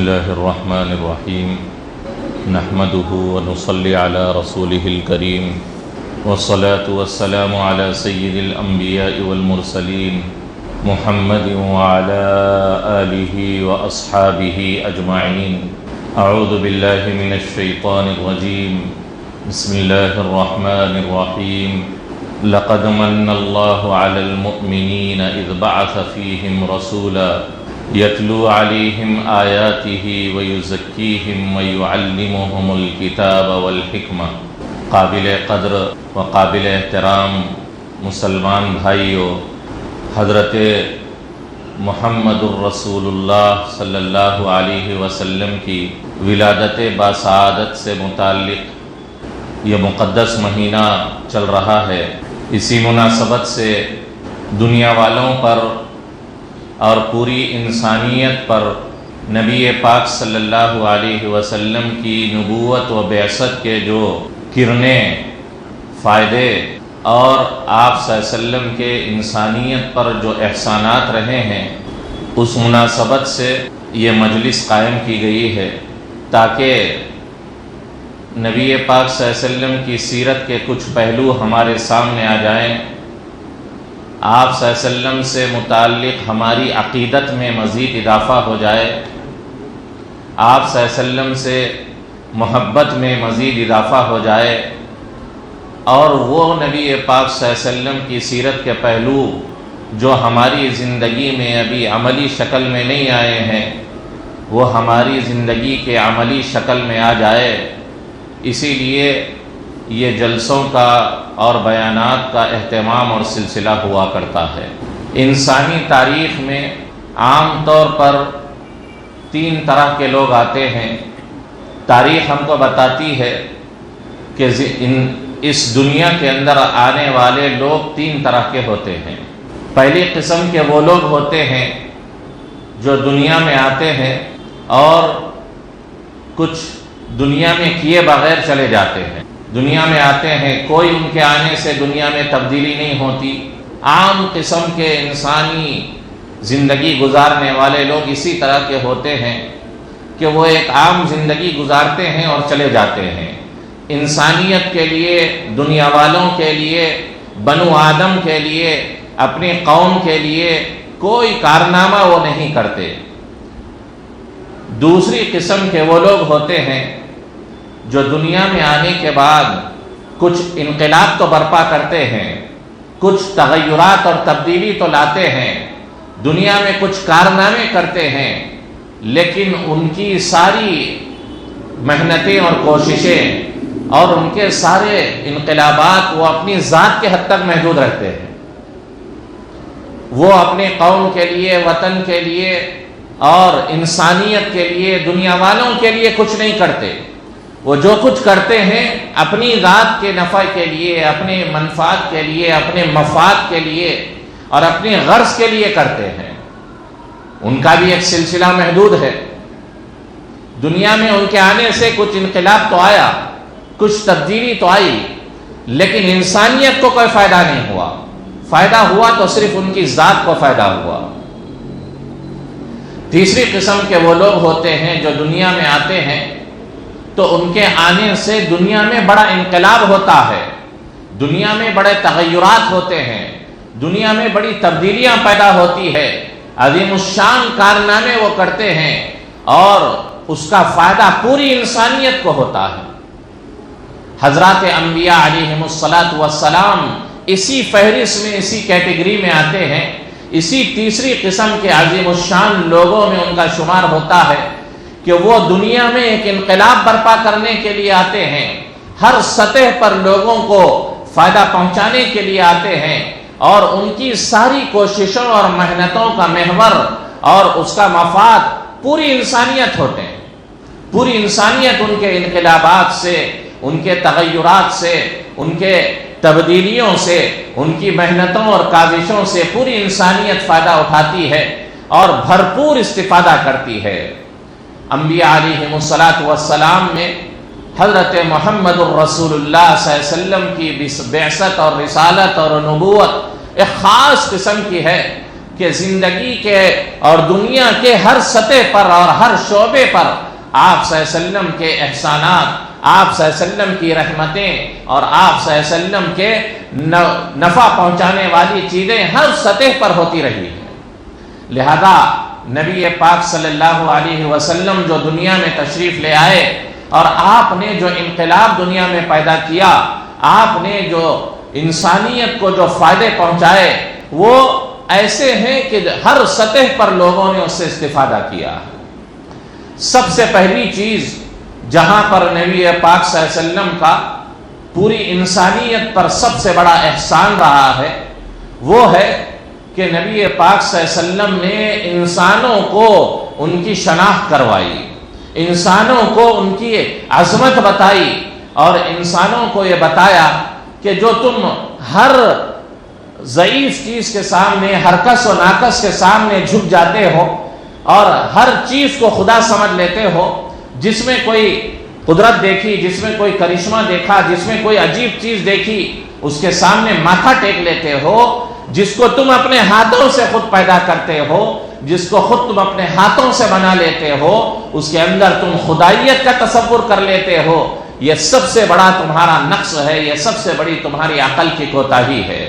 الله الرحمن الرحيم نحمده ونصلي على رسوله الكريم والصلاة والسلام على سيد الأنبياء والمرسلين محمد وعلى آله وأصحابه أجمعين. أعوذ بالله من الشيطان الرجيم. بسم الله الرحمن الرحيم. لقد من الله على المؤمنين إذ بعث فيهم رسولا يتلو عليهم آياته ويزكيهم ويعلمهم الكتاب والحكمة. قابل قدر و قابل احترام مسلمان بھائیو، حضرت محمد الرسول اللہ صلی اللہ علیہ وسلم کی ولادت باسعادت سے متعلق یہ مقدس مہینہ چل رہا ہے. اسی مناسبت سے دنیا والوں پر اور پوری انسانیت پر نبی پاک صلی اللہ علیہ وسلم کی نبوت و بعثت کے جو کرنیں، فائدے اور آپ صلی اللہ علیہ وسلم کے انسانیت پر جو احسانات رہے ہیں، اس مناسبت سے یہ مجلس قائم کی گئی ہے تاکہ نبی پاک صلی اللہ علیہ وسلم کی سیرت کے کچھ پہلو ہمارے سامنے آ جائیں، آپ صلی اللہ علیہ وسلم سے متعلق ہماری عقیدت میں مزید اضافہ ہو جائے، آپ صلی اللہ علیہ وسلم سے محبت میں مزید اضافہ ہو جائے، اور وہ نبی پاک صلی اللہ علیہ وسلم کی سیرت کے پہلو جو ہماری زندگی میں ابھی عملی شکل میں نہیں آئے ہیں وہ ہماری زندگی کے عملی شکل میں آ جائے. اسی لیے یہ جلسوں کا اور بیانات کا اہتمام اور سلسلہ ہوا کرتا ہے. انسانی تاریخ میں عام طور پر 3 طرح کے لوگ آتے ہیں. تاریخ ہم کو بتاتی ہے کہ اس دنیا کے اندر آنے والے لوگ 3 طرح کے ہوتے ہیں. پہلی قسم کے وہ لوگ ہوتے ہیں جو دنیا میں آتے ہیں اور کچھ دنیا میں کیے بغیر چلے جاتے ہیں. دنیا میں آتے ہیں، کوئی ان کے آنے سے دنیا میں تبدیلی نہیں ہوتی. عام قسم کے انسانی زندگی گزارنے والے لوگ اسی طرح کے ہوتے ہیں کہ وہ ایک عام زندگی گزارتے ہیں اور چلے جاتے ہیں. انسانیت کے لیے، دنیا والوں کے لیے، بنو آدم کے لیے، اپنی قوم کے لیے کوئی کارنامہ وہ نہیں کرتے. دوسری قسم کے وہ لوگ ہوتے ہیں جو دنیا میں آنے کے بعد کچھ انقلاب تو برپا کرتے ہیں، کچھ تغیرات اور تبدیلی تو لاتے ہیں، دنیا میں کچھ کارنامے کرتے ہیں، لیکن ان کی ساری محنتیں اور کوششیں اور ان کے سارے انقلابات وہ اپنی ذات کے حد تک محدود رکھتے ہیں. وہ اپنے قوم کے لیے، وطن کے لیے اور انسانیت کے لیے، دنیا والوں کے لیے کچھ نہیں کرتے. وہ جو کچھ کرتے ہیں اپنی ذات کے نفع کے لیے، اپنے منفعت کے لیے، اپنے مفاد کے لیے اور اپنے غرض کے لیے کرتے ہیں. ان کا بھی ایک سلسلہ محدود ہے. دنیا میں ان کے آنے سے کچھ انقلاب تو آیا، کچھ تبدیلی تو آئی، لیکن انسانیت کو کوئی فائدہ نہیں ہوا. فائدہ ہوا تو صرف ان کی ذات کو فائدہ ہوا. تیسری قسم کے وہ لوگ ہوتے ہیں جو دنیا میں آتے ہیں تو ان کے آنے سے دنیا میں بڑا انقلاب ہوتا ہے، دنیا میں بڑے تغیرات ہوتے ہیں، دنیا میں بڑی تبدیلیاں پیدا ہوتی ہے، عظیم الشان کارنامے وہ کرتے ہیں اور اس کا فائدہ پوری انسانیت کو ہوتا ہے. حضرات انبیاء علیہم الصلاۃ والسلام اسی فہرست میں، اسی کیٹیگری میں آتے ہیں. اسی تیسری قسم کے عظیم الشان لوگوں میں ان کا شمار ہوتا ہے کہ وہ دنیا میں ایک انقلاب برپا کرنے کے لیے آتے ہیں، ہر سطح پر لوگوں کو فائدہ پہنچانے کے لیے آتے ہیں، اور ان کی ساری کوششوں اور محنتوں کا محور اور اس کا مفاد پوری انسانیت ہوتے ہیں. پوری انسانیت ان کے انقلابات سے، ان کے تغیرات سے، ان کے تبدیلیوں سے، ان کی محنتوں اور کاوشوں سے پوری انسانیت فائدہ اٹھاتی ہے اور بھرپور استفادہ کرتی ہے. انبیاء علیہم الصلاۃ والسلام میں حضرت محمد الرسول اللہ صلی اللہ علیہ وسلم کی بعثت اور رسالت اور نبوت ایک خاص قسم کی ہے. کہ زندگی کے اور دنیا کے ہر سطح پر اور ہر شعبے پر آپ صلی اللہ علیہ وسلم کے احسانات، آپ صلی اللہ علیہ وسلم کی رحمتیں اور آپ صلی اللہ علیہ وسلم کے نفع پہنچانے والی چیزیں ہر سطح پر ہوتی رہی ہیں۔ لہذا نبی پاک صلی اللہ علیہ وسلم جو دنیا میں تشریف لے آئے اور آپ نے جو انقلاب دنیا میں پیدا کیا، آپ نے جو انسانیت کو جو فائدے پہنچائے، وہ ایسے ہیں کہ ہر سطح پر لوگوں نے اس سے استفادہ کیا۔ سب سے پہلی چیز جہاں پر نبی پاک صلی اللہ علیہ وسلم کا پوری انسانیت پر سب سے بڑا احسان رہا ہے، وہ ہے کہ نبی پاک صلی اللہ علیہ وسلم نے انسانوں کو ان کی شناخت کروائی، انسانوں کو ان کی عظمت بتائی، اور انسانوں کو یہ بتایا کہ جو تم ہر ضعیف چیز کے سامنے، ہر کس و ناقص کے سامنے جھک جاتے ہو اور ہر چیز کو خدا سمجھ لیتے ہو، جس میں کوئی قدرت دیکھی، جس میں کوئی کرشمہ دیکھا، جس میں کوئی عجیب چیز دیکھی، اس کے سامنے ماتھا ٹیک لیتے ہو، جس کو تم اپنے ہاتھوں سے خود پیدا کرتے ہو، جس کو خود تم اپنے ہاتھوں سے بنا لیتے ہو، اس کے اندر تم خدائیت کا تصور کر لیتے ہو، یہ سب سے بڑا تمہارا نقص ہے، یہ سب سے بڑی تمہاری عقل کی کوتاہی ہے۔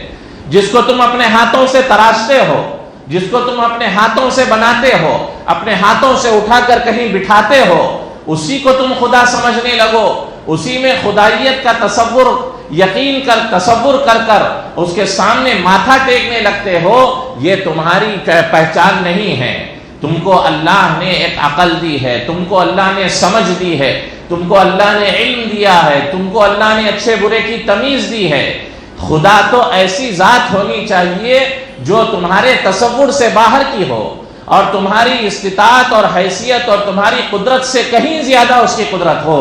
جس کو تم اپنے ہاتھوں سے تراشتے ہو، جس کو تم اپنے ہاتھوں سے بناتے ہو، اپنے ہاتھوں سے اٹھا کر کہیں بٹھاتے ہو، اسی کو تم خدا سمجھنے لگو، اسی میں خدائیت کا تصور یقین کر تصور کر کر اس کے سامنے ماتھا ٹیکنے لگتے ہو، یہ تمہاری پہچان نہیں ہے۔ تم کو اللہ نے ایک عقل دی ہے، تم کو اللہ نے سمجھ دی ہے، تم کو اللہ نے علم دیا ہے، تم کو اللہ نے اچھے برے کی تمیز دی ہے۔ خدا تو ایسی ذات ہونی چاہیے جو تمہارے تصور سے باہر کی ہو، اور تمہاری استطاعت اور حیثیت اور تمہاری قدرت سے کہیں زیادہ اس کی قدرت ہو،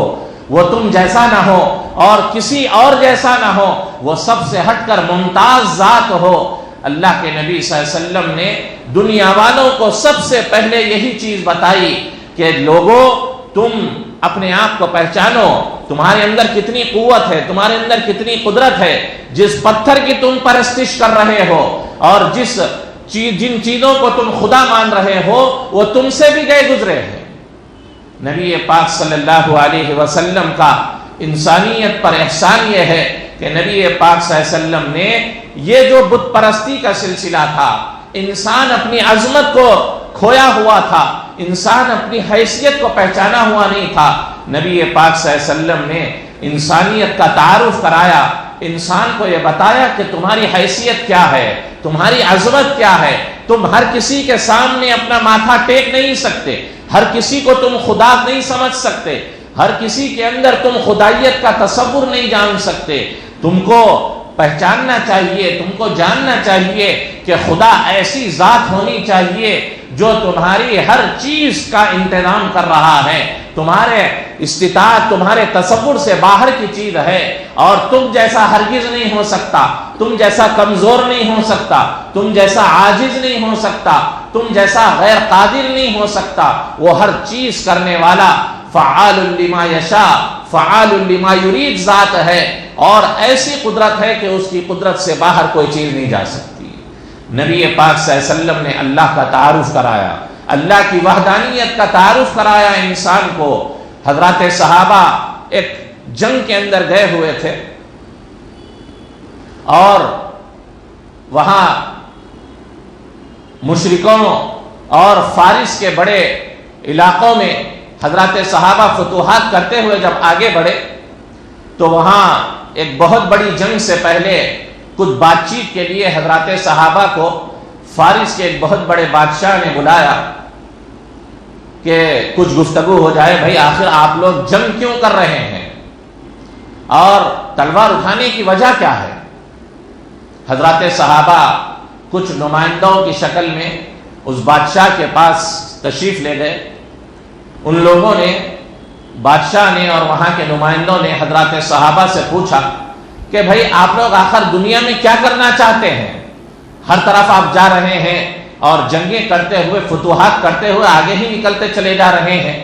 وہ تم جیسا نہ ہو اور کسی اور جیسا نہ ہو، وہ سب سے ہٹ کر ممتاز ذات ہو۔ اللہ کے نبی صلی اللہ علیہ وسلم نے دنیا والوں کو سب سے پہلے یہی چیز بتائی کہ لوگوں، تم اپنے آپ کو پہچانو، تمہارے اندر کتنی قوت ہے، تمہارے اندر کتنی قدرت ہے۔ جس پتھر کی تم پرستش کر رہے ہو اور جن چیزوں کو تم خدا مان رہے ہو، وہ تم سے بھی گئے گزرے ہیں۔ نبی پاک صلی اللہ علیہ وسلم کا انسانیت پر احسان یہ ہے کہ نبی پاک صلی اللہ علیہ وسلم نے یہ جو بت پرستی کا سلسلہ تھا، انسان اپنی عظمت کو کھویا ہوا تھا، انسان اپنی حیثیت کو پہچانا ہوا نہیں تھا، نبی پاک صلی اللہ علیہ وسلم نے انسانیت کا تعارف کرایا، انسان کو یہ بتایا کہ تمہاری حیثیت کیا ہے، تمہاری عظمت کیا ہے، تم ہر کسی کے سامنے اپنا ماتھا ٹیک نہیں سکتے، ہر کسی کو تم خدا نہیں سمجھ سکتے، ہر کسی کے اندر تم خدائیت کا تصور نہیں جان سکتے۔ تم کو پہچاننا چاہیے، تم کو جاننا چاہیے کہ خدا ایسی ذات ہونی چاہیے جو تمہاری ہر چیز کا انتظام کر رہا ہے، تمہارے استطاعت، تمہارے تصور سے باہر کی چیز ہے، اور تم جیسا ہرگز نہیں ہو سکتا، تم جیسا کمزور نہیں ہو سکتا، تم جیسا عاجز نہیں ہو سکتا، تم جیسا غیر قادر نہیں ہو سکتا۔ وہ ہر چیز کرنے والا، فعال لما یشاء فعال لما یرید ذات ہے، اور ایسی قدرت ہے کہ اس کی قدرت سے باہر کوئی چیز نہیں جا سکتی۔ نبی پاک صلی اللہ علیہ وسلم نے اللہ کا تعارف کرایا، اللہ کی وحدانیت کا تعارف کرایا انسان کو۔ حضرات صحابہ ایک جنگ کے اندر گئے ہوئے تھے، اور وہاں مشرکوں اور فارس کے بڑے علاقوں میں حضرات صحابہ فتوحات کرتے ہوئے جب آگے بڑھے تو وہاں ایک بہت بڑی جنگ سے پہلے کچھ بات چیت کے لیے حضرات صحابہ کو فارس کے ایک بہت بڑے بادشاہ نے بلایا کہ کچھ گفتگو ہو جائے، بھائی آخر آپ لوگ جنگ کیوں کر رہے ہیں اور تلوار اٹھانے کی وجہ کیا ہے؟ حضرات صحابہ کچھ نمائندوں کی شکل میں اس بادشاہ کے پاس تشریف لے گئے۔ ان لوگوں نے، بادشاہ نے اور وہاں کے نمائندوں نے حضرات صحابہ سے پوچھا کہ بھائی آپ لوگ آخر دنیا میں کیا کرنا چاہتے ہیں؟ ہر طرف آپ جا رہے ہیں اور جنگیں کرتے ہوئے، فتوحات کرتے ہوئے آگے ہی نکلتے چلے جا رہے ہیں،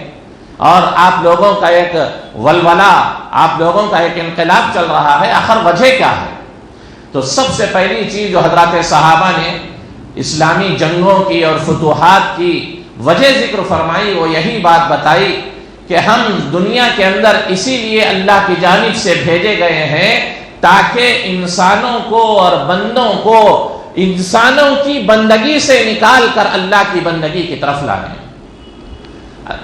اور آپ لوگوں کا ایک ولولہ، آپ لوگوں کا ایک انقلاب چل رہا ہے، آخر وجہ کیا ہے؟ تو سب سے پہلی چیز جو حضرات صحابہ نے اسلامی جنگوں کی اور فتوحات کی وجہ ذکر فرمائی، وہ یہی بات بتائی کہ ہم دنیا کے اندر اسی لیے اللہ کی جانب سے بھیجے گئے ہیں تاکہ انسانوں کو اور بندوں کو انسانوں کی بندگی سے نکال کر اللہ کی بندگی کی طرف لائیں۔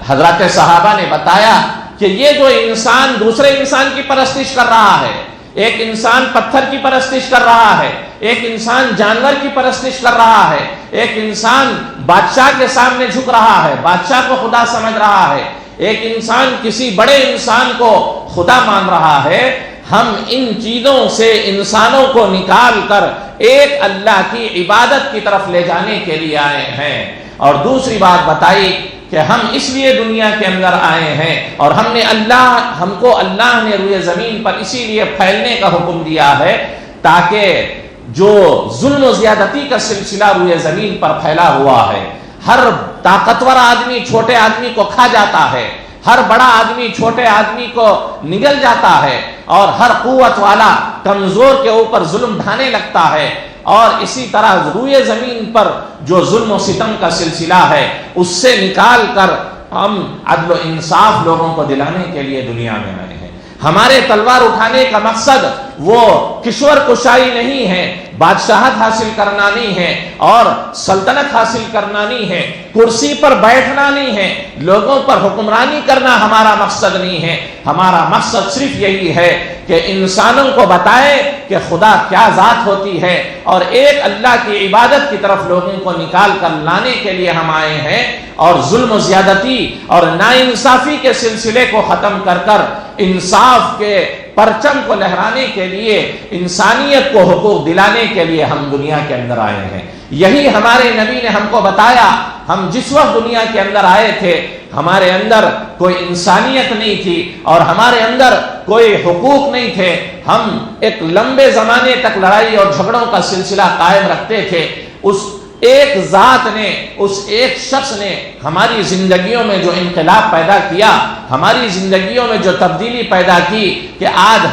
حضرات صحابہ نے بتایا کہ یہ جو انسان دوسرے انسان کی پرستش کر رہا ہے، ایک انسان پتھر کی پرستش کر رہا ہے، ایک انسان جانور کی پرستش کر رہا ہے، ایک انسان بادشاہ کے سامنے جھک رہا ہے، بادشاہ کو خدا سمجھ رہا ہے، ایک انسان کسی بڑے انسان کو خدا مان رہا ہے، ہم ان چیزوں سے انسانوں کو نکال کر ایک اللہ کی عبادت کی طرف لے جانے کے لیے آئے ہیں۔ اور دوسری بات بتائی کہ ہم اس لیے دنیا کے اندر آئے ہیں اور ہم کو اللہ نے روئے زمین پر اسی لیے پھیلنے کا حکم دیا ہے تاکہ جو ظلم و زیادتی کا سلسلہ روئے زمین پر پھیلا ہوا ہے، ہر طاقتور آدمی چھوٹے آدمی کو کھا جاتا ہے، ہر بڑا آدمی چھوٹے آدمی کو نگل جاتا ہے، اور ہر قوت والا کمزور کے اوپر ظلم ڈھانے لگتا ہے، اور اسی طرح روئے زمین پر جو ظلم و ستم کا سلسلہ ہے اس سے نکال کر ہم عدل و انصاف لوگوں کو دلانے کے لیے دنیا میں آئے ہیں۔ ہمارے تلوار اٹھانے کا مقصد وہ کشور کشائی نہیں ہے، بادشاہت حاصل کرنا نہیں ہے اور سلطنت حاصل کرنا نہیں ہے، کرسی پر بیٹھنا نہیں ہے، لوگوں پر حکمرانی کرنا ہمارا مقصد نہیں ہے۔ ہمارا مقصد صرف یہی ہے کہ انسانوں کو بتائے کہ خدا کیا ذات ہوتی ہے اور ایک اللہ کی عبادت کی طرف لوگوں کو نکال کر لانے کے لیے ہم آئے ہیں، اور ظلم و زیادتی اور ناانصافی کے سلسلے کو ختم کر کر انصاف کے پرچم کو لہرانے کے لیے، انسانیت کو حقوق دلانے کے لیے ہم دنیا کے اندر آئے ہیں۔ یہی ہمارے نبی نے ہم کو بتایا۔ ہم جس وقت دنیا کے اندر آئے تھے ہمارے اندر کوئی انسانیت نہیں تھی اور ہمارے اندر کوئی حقوق نہیں تھے، ہم ایک لمبے زمانے تک لڑائی اور جھگڑوں کا سلسلہ قائم رکھتے تھے۔ اس ایک ذات نے، اس ایک شخص نے ہماری زندگیوں میں جو انقلاب پیدا کیا، ہماری زندگیوں میں جو تبدیلی پیدا کی کہ آج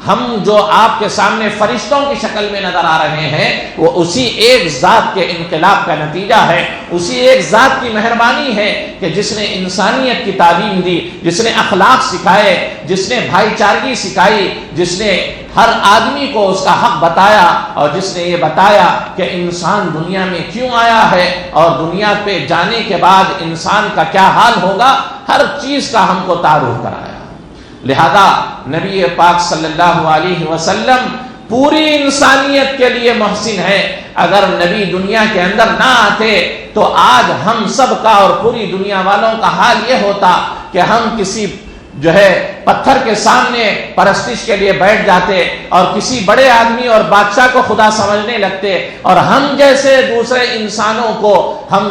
ہم جو آپ کے سامنے فرشتوں کی شکل میں نظر آ رہے ہیں، وہ اسی ایک ذات کے انقلاب کا نتیجہ ہے، اسی ایک ذات کی مہربانی ہے کہ جس نے انسانیت کی تعلیم دی، جس نے اخلاق سکھائے، جس نے بھائی چارگی سکھائی، جس نے ہر آدمی کو اس کا حق بتایا، اور جس نے یہ بتایا کہ انسان دنیا میں کیوں آیا ہے اور دنیا پہ جانے کے بعد انسان کا کیا حال ہوگا، ہر چیز کا ہم کو تعارف کرایا۔ لہذا نبی پاک صلی اللہ علیہ وسلم پوری انسانیت کے لیے محسن ہے۔ اگر نبی دنیا کے اندر نہ آتے تو آج ہم سب کا اور پوری دنیا والوں کا حال یہ ہوتا کہ ہم کسی پتھر کے سامنے پرستش کے لیے بیٹھ جاتے اور کسی بڑے آدمی اور بادشاہ کو خدا سمجھنے لگتے، اور ہم جیسے دوسرے انسانوں کو ہم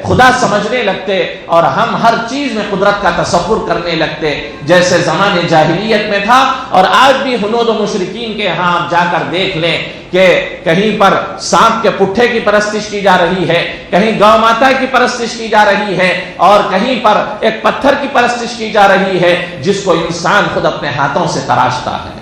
خدا سمجھنے لگتے، اور ہم ہر چیز میں قدرت کا تصور کرنے لگتے جیسے زمانے جاہلیت میں تھا۔ اور آج بھی ہنود و مشرکین کے ہاں آپ جا کر دیکھ لیں کہ کہیں پر سانپ کے پٹھے کی پرستش کی جا رہی ہے، کہیں گاؤں ماتا کی پرستش کی جا رہی ہے، اور کہیں پر ایک پتھر کی پرستش کی جا رہی ہے جس کو انسان خود اپنے ہاتھوں سے تراشتا ہے۔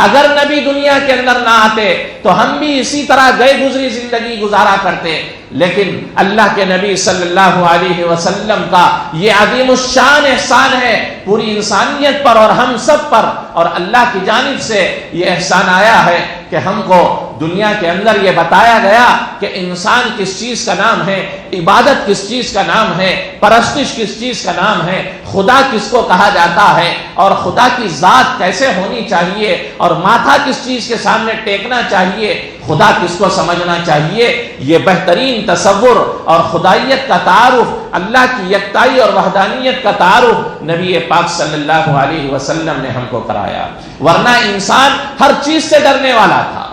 اگر نبی دنیا کے اندر نہ آتے تو ہم بھی اسی طرح گئے گزری زندگی گزارا کرتے، لیکن اللہ کے نبی صلی اللہ علیہ وسلم کا یہ عظیم الشان احسان ہے پوری انسانیت پر اور ہم سب پر، اور اللہ کی جانب سے یہ احسان آیا ہے کہ ہم کو دنیا کے اندر یہ بتایا گیا کہ انسان کس چیز کا نام ہے، عبادت کس چیز کا نام ہے، پرستش کس چیز کا نام ہے، خدا کس کو کہا جاتا ہے، اور خدا کی ذات کیسے ہونی چاہیے، اور ماتھا کس چیز کے سامنے ٹیکنا چاہیے، خدا کس کو سمجھنا چاہیے۔ یہ بہترین تصور اور خدائیت کا تعارف، اللہ کی یکتائی اور وحدانیت کا تعارف نبی پاک صلی اللہ علیہ وسلم نے ہم کو کرایا۔ ورنہ انسان ہر چیز سے ڈرنے والا تھا۔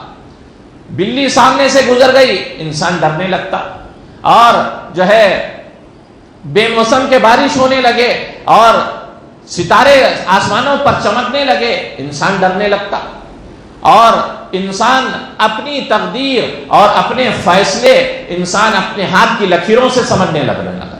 بلی سامنے سے گزر گئی انسان ڈرنے لگتا، اور بے موسم کے بارش ہونے لگے اور ستارے آسمانوں پر چمکنے لگے انسان ڈرنے لگتا، اور انسان اپنی تقدیر اور اپنے فیصلے انسان اپنے ہاتھ کی لکیروں سے سمجھنے لگنے لگا۔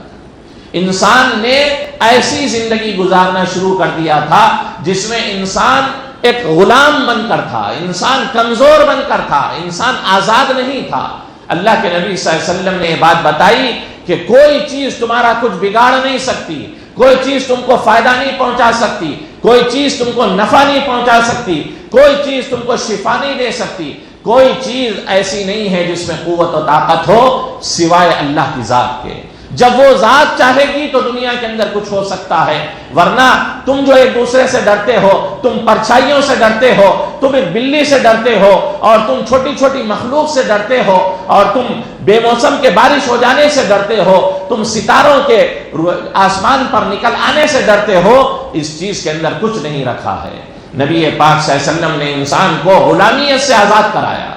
انسان نے ایسی زندگی گزارنا شروع کر دیا تھا جس میں انسان ایک غلام بن کر تھا، انسان کمزور بن کر تھا، انسان آزاد نہیں تھا۔ اللہ کے نبی صلی اللہ علیہ وسلم نے یہ بات بتائی کہ کوئی چیز تمہارا کچھ بگاڑ نہیں سکتی، کوئی چیز تم کو فائدہ نہیں پہنچا سکتی، کوئی چیز تم کو نفع نہیں پہنچا سکتی، کوئی چیز تم کو شفا نہیں دے سکتی، کوئی چیز ایسی نہیں ہے جس میں قوت و طاقت ہو سوائے اللہ کی ذات کے۔ جب وہ ذات چاہے گی تو دنیا کے اندر کچھ ہو سکتا ہے، ورنہ تم جو ایک دوسرے سے ڈرتے ہو، تم پرچھائیوں سے ڈرتے ہو، تم ایک بلی سے ڈرتے ہو، اور تم چھوٹی چھوٹی مخلوق سے ڈرتے ہو، اور تم بے موسم کے بارش ہو جانے سے ڈرتے ہو، تم ستاروں کے آسمان پر نکل آنے سے ڈرتے ہو، اس چیز کے اندر کچھ نہیں رکھا ہے۔ نبی پاک صلی اللہ علیہ وسلم نے انسان کو غلامیت سے آزاد کرایا،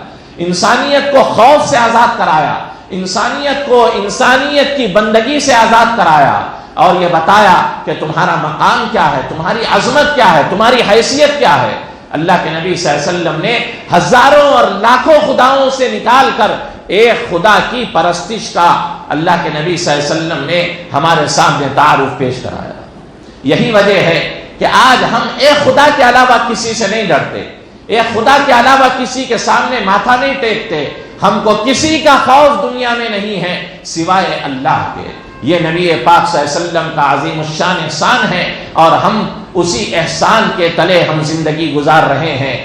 انسانیت کو خوف سے آزاد کرایا، انسانیت کو انسانیت کی بندگی سے آزاد کرایا، اور یہ بتایا کہ تمہارا مقام کیا ہے، تمہاری عظمت کیا ہے، تمہاری حیثیت کیا ہے۔ اللہ کے نبی صلی اللہ علیہ وسلم نے ہزاروں اور لاکھوں خداؤں سے نکال کر ایک خدا کی پرستش کا اللہ کے نبی صلی اللہ علیہ وسلم نے ہمارے سامنے تعارف پیش کرایا۔ یہی وجہ ہے کہ آج ہم ایک خدا کے علاوہ کسی سے نہیں ڈرتے، ایک خدا کے علاوہ کسی کے سامنے ماتھا نہیں ٹیکتے، ہم کو کسی کا خوف دنیا میں نہیں ہے سوائے اللہ کے۔ یہ نبی پاک صلی اللہ علیہ وسلم کا عظیم الشان احسان ہے، اور ہم اسی احسان کے تلے ہم زندگی گزار رہے ہیں۔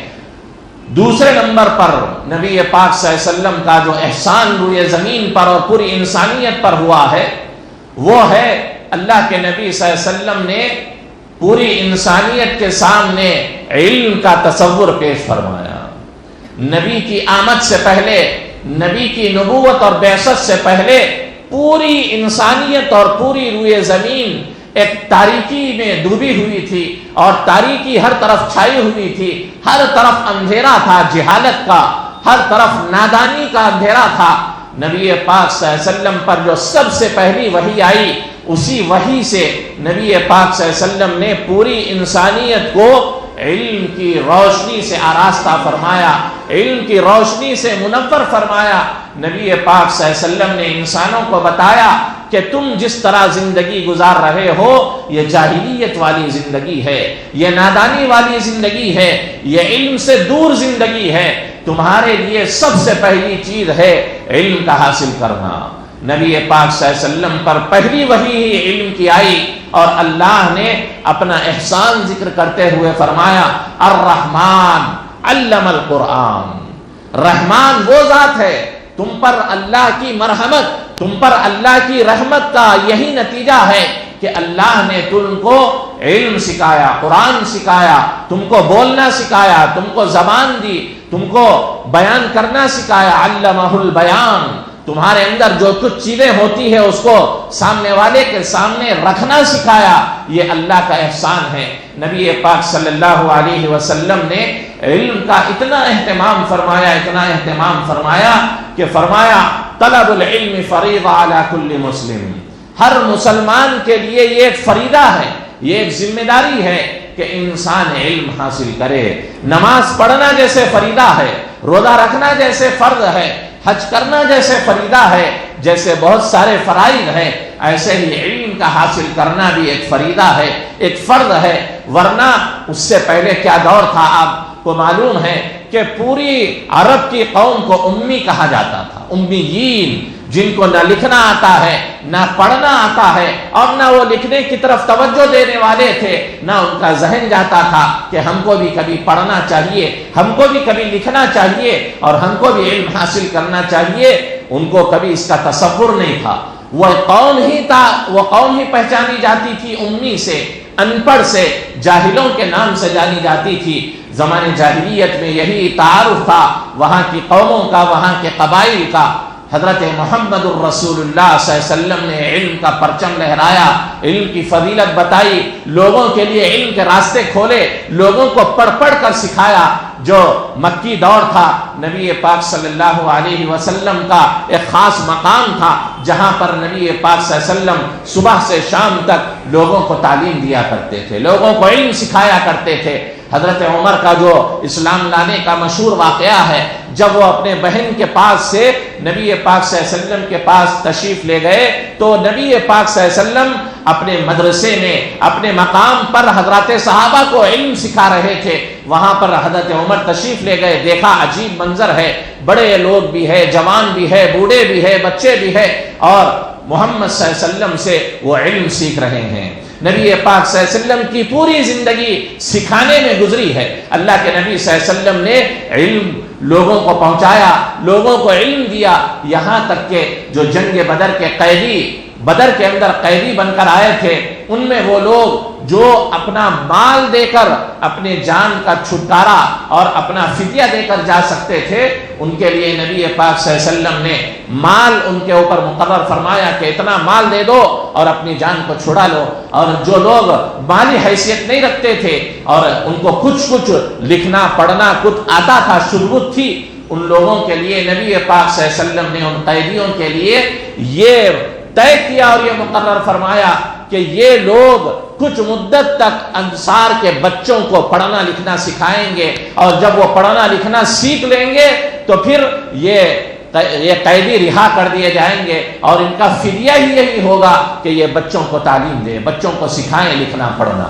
دوسرے نمبر پر نبی پاک صلی اللہ علیہ وسلم کا جو احسان روئے زمین پر اور پوری انسانیت پر ہوا ہے، وہ ہے اللہ کے نبی صلی اللہ علیہ وسلم نے پوری انسانیت کے سامنے علم کا تصور پیش فرمایا۔ نبی کی آمد سے پہلے، نبی کی نبوت اور بعثت سے پہلے پوری انسانیت اور پوری روئے زمین ایک تاریکی میں ڈوبی ہوئی تھی، اور تاریکی ہر طرف چھائی ہوئی تھی، ہر طرف اندھیرا تھا جہالت کا، ہر طرف نادانی کا اندھیرا تھا۔ نبی پاک صلی اللہ علیہ وسلم پر جو سب سے پہلی وحی آئی، اسی وحی سے نبی پاک صلی اللہ علیہ وسلم نے پوری انسانیت کو علم کی روشنی سے آراستہ فرمایا، علم کی روشنی سے منور فرمایا۔ نبی پاک صلی اللہ علیہ وسلم نے انسانوں کو بتایا کہ تم جس طرح زندگی گزار رہے ہو، یہ جاہلیت والی زندگی ہے، یہ نادانی والی زندگی ہے، یہ علم سے دور زندگی ہے۔ تمہارے لیے سب سے پہلی چیز ہے علم کا حاصل کرنا۔ نبی پاک صلی اللہ علیہ وسلم پر پہلی وحی ہی علم کی آئی، اور اللہ نے اپنا احسان ذکر کرتے ہوئے فرمایا الرحمن علم القرآن۔ رحمان وہ ذات ہے، تم پر اللہ کی مرحمت، تم پر اللہ کی رحمت کا یہی نتیجہ ہے کہ اللہ نے تم کو علم سکھایا، قرآن سکھایا، تم کو بولنا سکھایا، تم کو زبان دی، تم کو بیان کرنا سکھایا۔ علمہ البیان، تمہارے اندر جو کچھ چیزیں ہوتی ہے اس کو سامنے والے کے سامنے رکھنا سکھایا۔ یہ اللہ کا احسان ہے۔ نبی پاک صلی اللہ علیہ وسلم نے علم کا اتنا اہتمام فرمایا، اتنا اہتمام فرمایا کہ فرمایا طلب العلم فریضہ علی کل مسلم۔ ہر مسلمان کے لیے یہ ایک فریضہ ہے، یہ ایک ذمہ داری ہے کہ انسان علم حاصل کرے۔ نماز پڑھنا جیسے فریضہ ہے، روزہ رکھنا جیسے فرض ہے، حج کرنا جیسے فریضہ ہے، جیسے بہت سارے فرائض ہیں، ایسے ہی علم کا حاصل کرنا بھی ایک فریضہ ہے، ایک فرض ہے۔ ورنہ اس سے پہلے کیا دور تھا آپ کو معلوم ہے کہ پوری عرب کی قوم کو امی کہا جاتا تھا، امیین، جن کو نہ لکھنا آتا ہے نہ پڑھنا آتا ہے، اور نہ وہ لکھنے کی طرف توجہ دینے والے تھے، نہ ان کا ذہن جاتا تھا کہ ہم کو بھی کبھی پڑھنا چاہیے، ہم کو بھی کبھی لکھنا چاہیے، اور ہم کو بھی علم حاصل کرنا چاہیے۔ ان کو کبھی اس کا تصور نہیں تھا۔ وہ قوم ہی پہچانی جاتی تھی امی سے، ان پڑھ سے، جاہلوں کے نام سے جانی جاتی تھی۔ زمانے جاہلیت میں یہی تعارف تھا وہاں کی قوموں کا، وہاں کے قبائل کا۔ حضرت محمد الرسول اللہ صلی اللہ علیہ وسلم نے علم کا پرچم لہرایا، علم کی فضیلت بتائی، لوگوں کے لیے علم کے راستے کھولے، لوگوں کو پڑھ پڑھ کر سکھایا۔ جو مکی دور تھا، نبی پاک صلی اللہ علیہ وسلم کا ایک خاص مقام تھا، جہاں پر نبی پاک صلی اللہ علیہ وسلم صبح سے شام تک لوگوں کو تعلیم دیا کرتے تھے، لوگوں کو علم سکھایا کرتے تھے۔ حضرت عمر کا جو اسلام لانے کا مشہور واقعہ ہے، جب وہ اپنے بہن کے پاس سے نبی پاک صلی اللہ علیہ وسلم کے پاس تشریف لے گئے، تو نبی پاک صلی اللہ علیہ وسلم اپنے مدرسے میں اپنے مقام پر حضرات صحابہ کو علم سکھا رہے تھے، وہاں پر حضرت عمر تشریف لے گئے، دیکھا عجیب منظر ہے، بڑے لوگ بھی ہے، جوان بھی ہے، بوڑھے بھی ہے، بچے بھی ہے، اور محمد صلی اللہ علیہ وسلم سے وہ علم سیکھ رہے ہیں۔ نبی پاک صلی اللہ علیہ وسلم کی پوری زندگی سکھانے میں گزری ہے۔ اللہ کے نبی صلی اللہ علیہ وسلم نے علم لوگوں کو پہنچایا، لوگوں کو علم دیا، یہاں تک کہ جو جنگ بدر کے قیدی، بدر کے اندر قیدی بن کر آئے تھے، ان میں وہ لوگ جو اپنا مال دے کر اپنے جان کا چھٹکارا اور اپنا فدیہ دے کر جا سکتے تھے، ان کے لیے نبی پاک صلی اللہ علیہ وسلم نے مال ان کے اوپر مقرر فرمایا کہ اتنا مال دے دو اور اپنی جان کو چھڑا لو۔ اور جو لوگ مالی حیثیت نہیں رکھتے تھے اور ان کو کچھ لکھنا پڑھنا کچھ آتا تھا، شربت تھی، ان لوگوں کے لیے نبی پاک صلی اللہ علیہ وسلم نے ان قیدیوں کے لیے یہ طے کیا اور یہ مقرر فرمایا کہ یہ لوگ کچھ مدت تک انصار کے بچوں کو پڑھنا لکھنا سکھائیں گے، اور جب وہ پڑھنا لکھنا سیکھ لیں گے تو پھر یہ قیدی رہا کر دیے جائیں گے، اور ان کا فدیہ ہی یہی ہوگا کہ یہ بچوں کو تعلیم دیں، بچوں کو سکھائیں لکھنا پڑھنا۔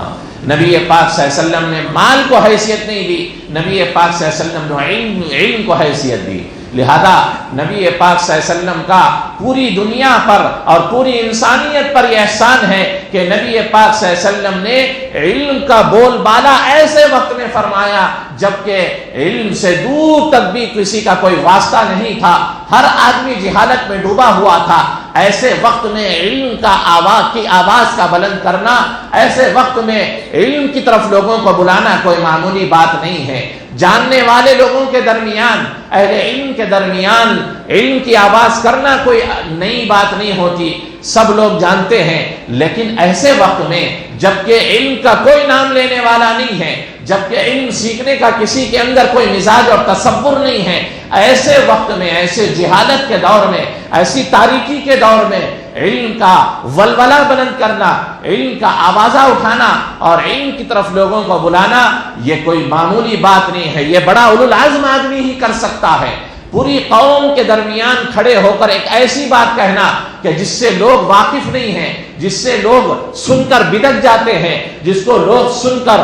نبی پاک صلی اللہ علیہ وسلم نے مال کو حیثیت نہیں دی، نبی پاک صلی اللہ علیہ وسلم نے علم کو حیثیت دی۔ لہذا نبی پاک صلی اللہ علیہ وسلم کا پوری دنیا پر اور پوری انسانیت پر یہ احسان ہے کہ نبی پاک صلی اللہ علیہ وسلم نے علم کا بول بالا ایسے وقت میں فرمایا جبکہ علم سے دور تک بھی کسی کا کوئی واسطہ نہیں تھا، ہر آدمی جہالت میں ڈوبا ہوا تھا۔ ایسے وقت میں علم کا آواز کا بلند کرنا، ایسے وقت میں علم کی طرف لوگوں کو بلانا کوئی معمولی بات نہیں ہے۔ جاننے والے لوگوں کے درمیان، اہل علم کے درمیان علم کی آواز کرنا کوئی نئی بات نہیں ہوتی، سب لوگ جانتے ہیں، لیکن ایسے وقت میں جبکہ علم کا کوئی نام لینے والا نہیں ہے، جبکہ علم سیکھنے کا کسی کے اندر کوئی مزاج اور تصور نہیں ہے، ایسے وقت میں، ایسے جہالت کے دور میں، ایسی تاریکی کے دور میں علم کا ولولہ بلند کرنا، علم کا آوازہ اٹھانا اور علم کی طرف لوگوں کو بلانا، یہ کوئی معمولی بات نہیں ہے، یہ بڑا اولو العزم آدمی ہی کر سکتا ہے۔ پوری قوم کے درمیان کھڑے ہو کر ایک ایسی بات کہنا کہ جس سے لوگ واقف نہیں ہیں، جس سے لوگ سن کر بدک جاتے ہیں، جس کو لوگ سن کر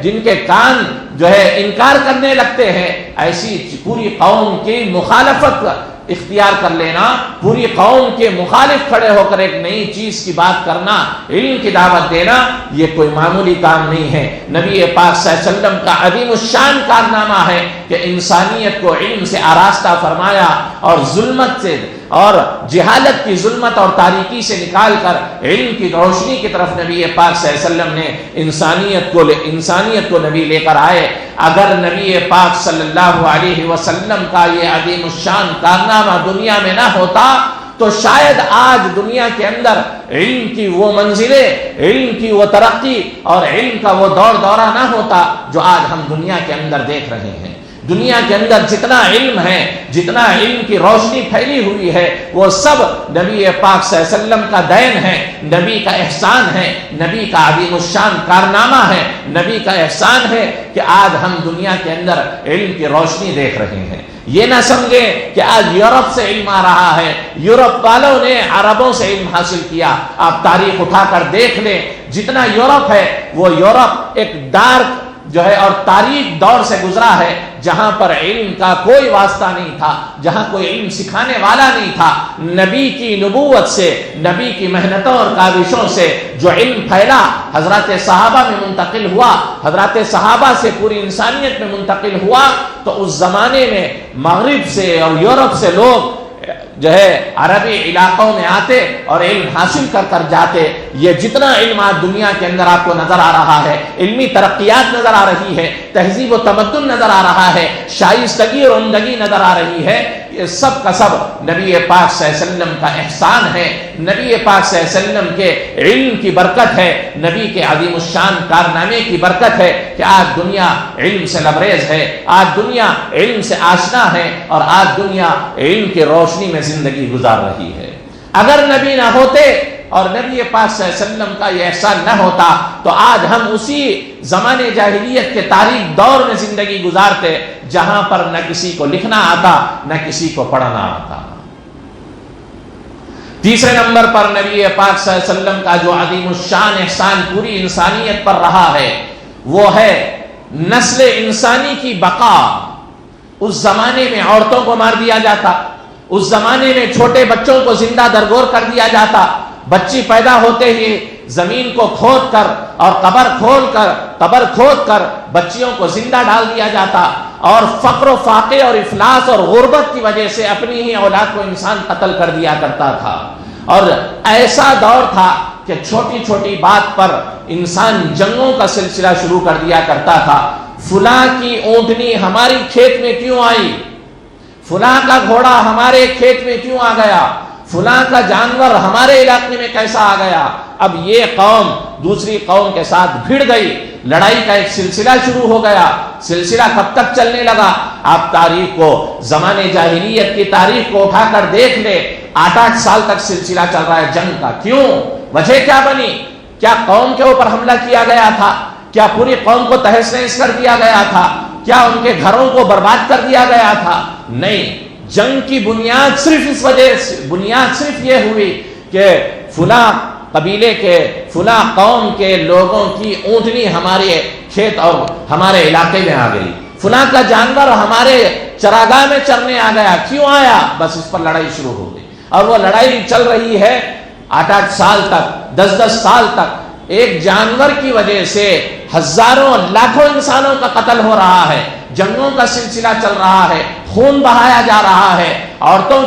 جن کے کان انکار کرنے لگتے ہیں، ایسی پوری قوم کی مخالفت اختیار کر لینا، پوری قوم کے مخالف کھڑے ہو کر ایک نئی چیز کی بات کرنا، علم کی دعوت دینا، یہ کوئی معمولی کام نہیں ہے۔ نبی پاک صلی اللہ علیہ وسلم کا عظیم الشان کارنامہ ہے کہ انسانیت کو علم سے آراستہ فرمایا اور ظلمت سے اور جہالت کی ظلمت اور تاریکی سے نکال کر علم کی روشنی کی طرف نبی پاک صلی اللہ علیہ وسلم نے انسانیت کو نبی لے کر آئے۔ اگر نبی پاک صلی اللہ علیہ وسلم کا یہ عظیم الشان کارنامہ دنیا میں نہ ہوتا تو شاید آج دنیا کے اندر علم کی وہ منزلیں، علم کی وہ ترقی اور علم کا وہ دور دورہ نہ ہوتا جو آج ہم دنیا کے اندر دیکھ رہے ہیں۔ دنیا کے اندر جتنا علم ہے، جتنا علم کی روشنی پھیلی ہوئی ہے، وہ سب نبی پاک صلی اللہ علیہ وسلم کا دین ہے، نبی کا احسان ہے، نبی کا عظیم الشان کارنامہ ہے، نبی کا احسان ہے کہ آج ہم دنیا کے اندر علم کی روشنی دیکھ رہے ہیں۔ یہ نہ سمجھیں کہ آج یورپ سے علم آ رہا ہے، یورپ والوں نے عربوں سے علم حاصل کیا۔ آپ تاریخ اٹھا کر دیکھ لیں، جتنا یورپ ہے وہ یورپ ایک ڈارک اور تاریخ دور سے گزرا ہے، جہاں پر علم کا کوئی واسطہ نہیں تھا، جہاں کوئی علم سکھانے والا نہیں تھا۔ نبی کی نبوت سے، نبی کی محنتوں اور کاوشوں سے جو علم پھیلا، حضرات صحابہ میں منتقل ہوا، حضرات صحابہ سے پوری انسانیت میں منتقل ہوا، تو اس زمانے میں مغرب سے اور یورپ سے لوگ عربی علاقوں میں آتے اور علم حاصل کر کر جاتے۔ یہ جتنا علم آج دنیا کے اندر آپ کو نظر آ رہا ہے، علمی ترقیات نظر آ رہی ہے، تہذیب و تمدن نظر آ رہا ہے، شائستگی اور عمدگی نظر آ رہی ہے، یہ سب کا سب نبی پاک صلی اللہ علیہ وسلم کا احسان ہے، نبی پاک صلی اللہ علیہ وسلم کے علم کی برکت ہے، نبی کے عظیم الشان کارنامے کی برکت ہے کہ آج دنیا علم سے لبریز ہے، آج دنیا علم سے آشنا ہے اور آج دنیا علم کی روشنی میں زندگی گزار رہی ہے۔ اگر نبی نہ ہوتے اور نبی پاک صلی اللہ علیہ وسلم کا یہ احسان نہ ہوتا تو آج ہم اسی زمانے جاہلیت کے تاریک دور میں زندگی گزارتے جہاں پر نہ کسی کو لکھنا آتا، نہ کسی کو پڑھنا آتا۔ تیسرے نمبر پر نبی پاک صلی اللہ علیہ وسلم کا جو عظیم الشان احسان پوری انسانیت پر رہا ہے وہ ہے نسل انسانی کی بقا۔ اس زمانے میں عورتوں کو مار دیا جاتا، اس زمانے میں چھوٹے بچوں کو زندہ درگور کر دیا جاتا، بچی پیدا ہوتے ہی زمین کو کھود کر اور قبر کھود کر بچیوں کو زندہ ڈال دیا جاتا، اور فقر و فاقے اور افلاس اور غربت کی وجہ سے اپنی ہی اولاد کو انسان قتل کر دیا کرتا تھا۔ اور ایسا دور تھا کہ چھوٹی چھوٹی بات پر انسان جنگوں کا سلسلہ شروع کر دیا کرتا تھا۔ فلاں کی اونٹنی ہماری کھیت میں کیوں آئی، فلاں کا گھوڑا ہمارے کھیت میں کیوں آ گیا، فلاں کا جانور ہمارے علاقے میں کیسا آ گیا۔ اب یہ قوم دوسری قوم کے ساتھ بھیڑ گئی، لڑائی کا ایک سلسلہ شروع ہو گیا۔ سلسلہ کب تک چلنے لگا؟ آپ تاریخ کو، زمانے جاہلیت کی تاریخ کو اٹھا کر دیکھ لے، 8 سال تک سلسلہ چل رہا ہے جنگ کا۔ کیوں؟ وجہ کیا بنی؟ کیا قوم کے اوپر حملہ کیا گیا تھا؟ کیا پوری قوم کو تہس نہس کر دیا گیا تھا؟ کیا ان کے گھروں کو برباد کر دیا گیا تھا؟ نہیں، جنگ کی بنیاد صرف یہ ہوئی کہ فلاں قبیلے کے، فلاں قوم کے لوگوں کی اونٹنی ہمارے کھیت اور ہمارے علاقے میں آ گئی، فلاں کا جانور ہمارے چراگاہ میں چرنے آ گیا۔ کیوں آیا؟ بس اس پر لڑائی شروع ہو گئی، اور وہ لڑائی چل رہی ہے 8 سال تک، 10 سال تک۔ ایک جانور کی وجہ سے ہزاروں لاکھوں انسانوں کا قتل ہو رہا ہے، جنگوں کا سلسلہ چل رہا ہے، خون بہایا جا رہا ہے، عورتوں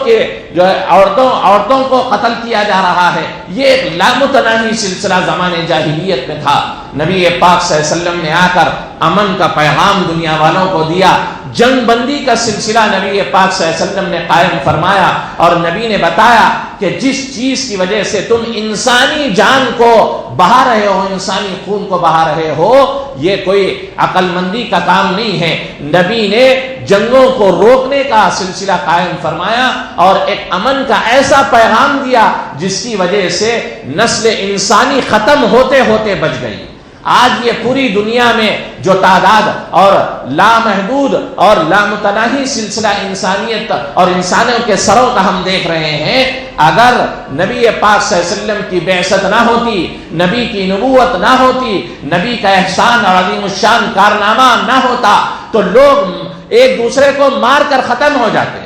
کو قتل کیا جا رہا ہے۔ یہ ایک لامتناہی سلسلہ زمانے جاہلیت میں تھا۔ نبی پاک صلی اللہ علیہ وسلم نے آ کر امن کا پیغام دنیا والوں کو دیا۔ جنگ بندی کا سلسلہ نبی پاک صلی اللہ علیہ وسلم نے قائم فرمایا، اور نبی نے بتایا کہ جس چیز کی وجہ سے تم انسانی جان کو بہا رہے ہو، انسانی خون کو بہا رہے ہو، یہ کوئی عقل مندی کا کام نہیں ہے۔ نبی نے جنگوں کو روکنے کا سلسلہ قائم فرمایا اور ایک امن کا ایسا پیغام دیا جس کی وجہ سے نسل انسانی ختم ہوتے ہوتے بچ گئی۔ آج یہ پوری دنیا میں جو تعداد اور لامحدود اور لامتناہی سلسلہ انسانیت اور انسانوں کے سروں کا ہم دیکھ رہے ہیں، اگر نبی پاک صلی اللہ علیہ وسلم کی بعثت نہ ہوتی، نبی کی نبوت نہ ہوتی، نبی کا احسان اور عظیم الشان کارنامہ نہ ہوتا تو لوگ ایک دوسرے کو مار کر ختم ہو جاتے،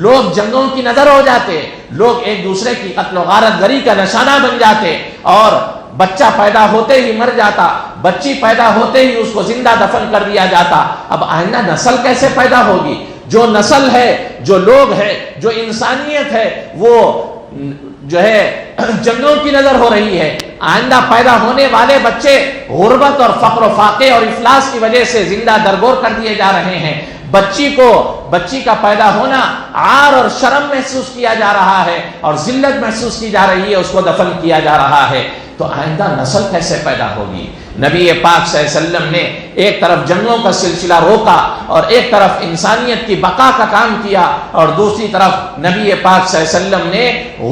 لوگ جنگوں کی نظر ہو جاتے، لوگ ایک دوسرے کی قتل و غارت گری کا نشانہ بن جاتے، اور بچہ پیدا ہوتے ہی مر جاتا، بچی پیدا ہوتے ہی اس کو زندہ دفن کر دیا جاتا۔ اب آئندہ نسل کیسے پیدا ہوگی؟ جو نسل ہے، جو لوگ ہے، جو انسانیت ہے، وہ جو ہے جنگوں کی نظر ہو رہی ہے۔ آئندہ پیدا ہونے والے بچے غربت اور فقر و فاقے اور افلاس کی وجہ سے زندہ درگور کر دیے جا رہے ہیں۔ بچی کا پیدا ہونا عار اور شرم محسوس کیا جا رہا ہے، اور ذلت محسوس کی جا رہی ہے، اس کو دفن کیا جا رہا ہے۔ تو آئندہ نسل کیسے پیدا ہوگی؟ نبی پاک صلی اللہ علیہ وسلم نے ایک طرف جنگوں کا سلسلہ روکا اور ایک طرف انسانیت کی بقا کا کام کیا، اور دوسری طرف نبی پاک صلی اللہ علیہ وسلم نے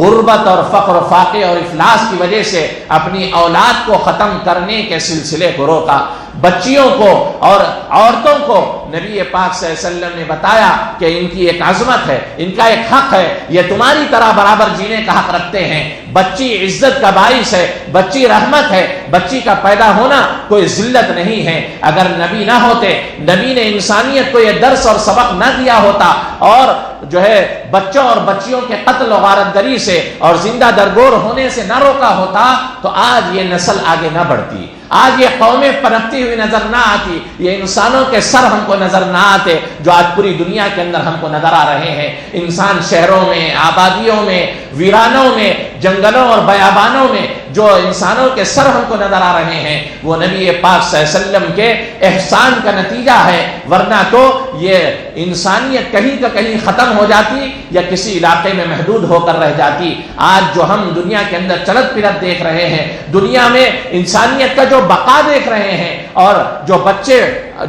غربت اور فقر و فاقے اور افلاس کی وجہ سے اپنی اولاد کو ختم کرنے کے سلسلے کو روکا۔ بچیوں کو اور عورتوں کو نبی پاک صلی اللہ علیہ وسلم نے بتایا کہ ان کی ایک عظمت ہے، ان کا ایک حق ہے، یہ تمہاری طرح برابر جینے کا حق رکھتے ہیں۔ بچی عزت کا باعث ہے، بچی رحمت ہے، بچی کا پیدا ہونا کوئی ذلت نہیں ہے۔ اگر نبی نہ ہوتے، نبی نے انسانیت کو یہ درس اور سبق نہ دیا ہوتا، اور جو ہے بچوں اور بچیوں کے قتل و غارت گری سے اور زندہ درگور ہونے سے نہ روکا ہوتا، تو آج یہ نسل آگے نہ بڑھتی، آج یہ قومیں پنپتی ہوئی نظر نہ آتی، یہ انسانوں کے سر ہم کو نظر نہ آتے جو آج پوری دنیا کے اندر ہم کو نظر آ رہے ہیں۔ انسان شہروں میں، آبادیوں میں، ویرانوں میں، جنگلوں اور بیابانوں میں جو انسانوں کے سر ہم کو نظر آ رہے ہیں، وہ نبی پاک صلی اللہ علیہ وسلم کے احسان کا نتیجہ ہے، ورنہ تو یہ انسانیت کہیں کا کہیں ختم ہو جاتی یا کسی علاقے میں محدود ہو کر رہ جاتی۔ آج جو ہم دنیا کے اندر چلت پھرت دیکھ رہے ہیں، دنیا میں انسانیت کا جو بقا دیکھ رہے ہیں، اور جو بچے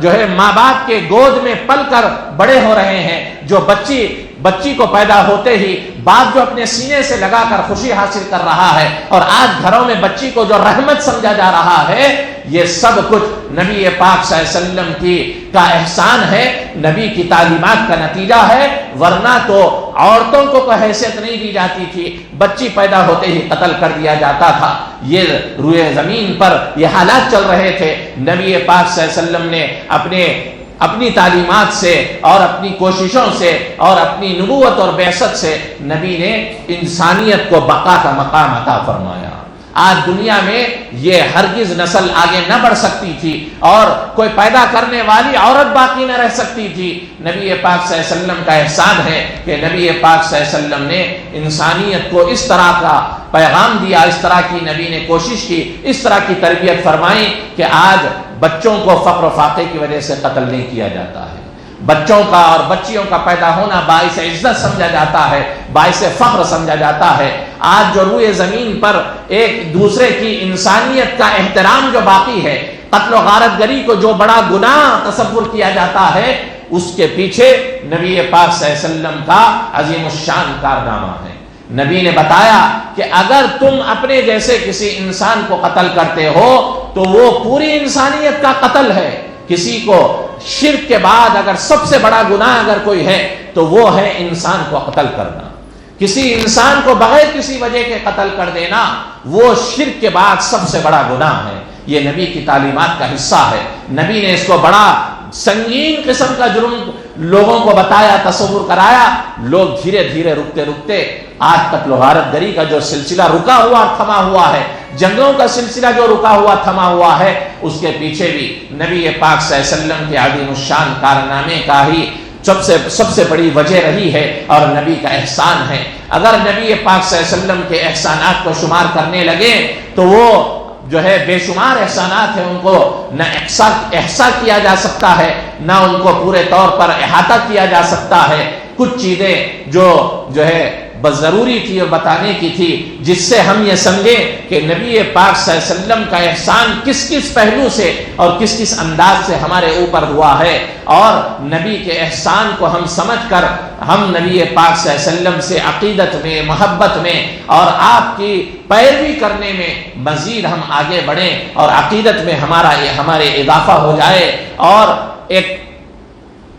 جو ہے ماں باپ کے گود میں پل کر بڑے ہو رہے ہیں، جو بچی کو پیدا ہوتے ہی باپ جو اپنے سینے سے لگا کر خوشی حاصل کر رہا ہے، اور آج گھروں میں بچی کو جو رحمت سمجھا جا رہا ہے، یہ سب کچھ نبی پاک صلی اللہ علیہ وسلم کا احسان ہے، نبی کی تعلیمات کا نتیجہ ہے، ورنہ تو عورتوں کو کوئی حیثیت نہیں دی جاتی تھی، بچی پیدا ہوتے ہی قتل کر دیا جاتا تھا۔ یہ روئے زمین پر یہ حالات چل رہے تھے۔ نبی پاک صلی اللہ علیہ وسلم نے اپنی تعلیمات سے اور اپنی کوششوں سے اور اپنی نبوت اور بعثت سے نبی نے انسانیت کو بقا کا مقام عطا فرمایا۔ آج دنیا میں یہ ہرگز نسل آگے نہ بڑھ سکتی تھی اور کوئی پیدا کرنے والی عورت باقی نہ رہ سکتی تھی۔ نبی پاک صلی اللہ علیہ وسلم کا احسان ہے کہ نبی پاک صلی اللہ علیہ وسلم نے انسانیت کو اس طرح کا پیغام دیا، اس طرح کی نبی نے کوشش کی، اس طرح کی تربیت فرمائی کہ آج بچوں کو فقر و فاقے کی وجہ سے قتل نہیں کیا جاتا ہے۔ بچوں کا اور بچیوں کا پیدا ہونا باعث عزت سمجھا جاتا ہے، باعث فخر سمجھا جاتا ہے۔ آج جو روئے زمین پر ایک دوسرے کی انسانیت کا احترام جو باقی ہے، قتل و غارت گری کو جو بڑا گناہ تصور کیا جاتا ہے، اس کے پیچھے نبی پاک صلی اللہ علیہ وسلم کا عظیم الشان کارنامہ ہے۔ نبی نے بتایا کہ اگر تم اپنے جیسے کسی انسان کو قتل کرتے ہو تو وہ پوری انسانیت کا قتل ہے۔ کسی کو شرک کے بعد اگر سب سے بڑا گناہ اگر کوئی ہے تو وہ ہے انسان کو قتل کرنا۔ کسی انسان کو بغیر کسی وجہ کے قتل کر دینا وہ شرک کے بعد سب سے بڑا گناہ ہے۔ یہ نبی کی تعلیمات کا حصہ ہے۔ نبی نے اس کو بڑا سنگین قسم کا جرم لوگوں کو بتایا، تصور کرایا۔ لوگ دھیرے دھیرے رکتے رکتے آج قتل و غارت گری کا جو سلسلہ رکا ہوا تھما ہوا ہے، جنگوں کا سلسلہ جو رکا ہوا تھما ہوا ہے، اس کے پیچھے بھی نبی پاک صلی اللہ علیہ وسلم کے عظیم الشان کارنامے کا ہی سب سے بڑی وجہ رہی ہے اور نبی کا احسان ہے۔ اگر نبی پاک صلی اللہ علیہ وسلم کے احسانات کو شمار کرنے لگے تو وہ جو ہے بے شمار احسانات ہیں، ان کو نہ احصا کیا جا سکتا ہے، نہ ان کو پورے طور پر احاطہ کیا جا سکتا ہے۔ کچھ چیزیں جو ہے بس ضروری تھی اور بتانے کی تھی، جس سے ہم یہ سمجھیں کہ نبی پاک صلی اللہ علیہ وسلم کا احسان کس کس پہلو سے اور کس کس انداز سے ہمارے اوپر ہوا ہے، اور نبی کے احسان کو ہم سمجھ کر ہم نبی پاک صلی اللہ علیہ وسلم سے عقیدت میں، محبت میں اور آپ کی پیروی کرنے میں مزید ہم آگے بڑھیں اور عقیدت میں ہمارے اضافہ ہو جائے۔ اور ایک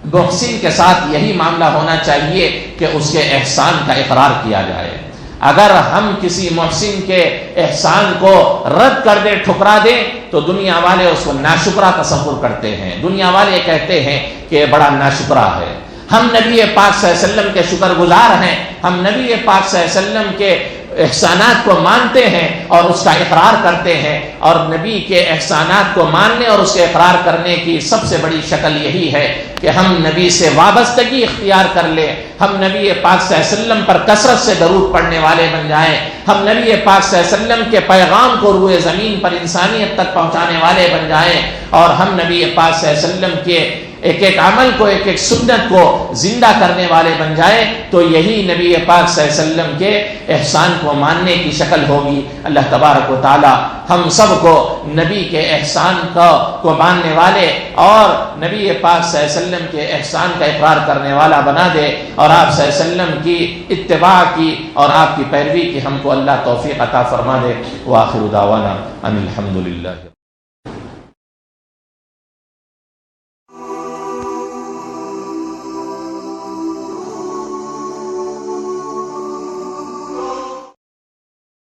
محسن کے ساتھ یہی معاملہ ہونا چاہیے کہ اس کے احسان کا اقرار کیا جائے۔ اگر ہم کسی محسن کے احسان کو رد کر دیں، ٹھکرا دیں، تو دنیا والے اس کو ناشکرا تصور کرتے ہیں، دنیا والے کہتے ہیں کہ یہ بڑا ناشکرا ہے۔ ہم نبی پاک صلی اللہ علیہ وسلم کے شکر گزار ہیں، ہم نبی پاک صلی اللہ علیہ وسلم کے احسانات کو مانتے ہیں اور اس کا اقرار کرتے ہیں، اور نبی کے احسانات کو ماننے اور اس کے اقرار کرنے کی سب سے بڑی شکل یہی ہے کہ ہم نبی سے وابستگی اختیار کر لیں، ہم نبی پاک صلی اللہ علیہ وسلم پر کثرت سے درود پڑھنے والے بن جائیں، ہم نبی پاک صلی اللہ علیہ وسلم کے پیغام کو روئے زمین پر انسانیت تک پہنچانے والے بن جائیں، اور ہم نبی پاک صلی اللہ علیہ وسلم کے ایک ایک عمل کو، ایک ایک سنت کو زندہ کرنے والے بن جائیں، تو یہی نبی پاک صلی اللہ علیہ وسلم کے احسان کو ماننے کی شکل ہوگی۔ اللہ تبارک و تعالی ہم سب کو نبی کے احسان کو ماننے والے اور نبی پاک صلی اللہ علیہ وسلم کے احسان کا اقرار کرنے والا بنا دے، اور آپ صلی اللہ علیہ وسلم کی اتباع کی اور آپ کی پیروی کی ہم کو اللہ توفیق عطا فرما دے۔ وآخر دعوانا ان الحمد للہ۔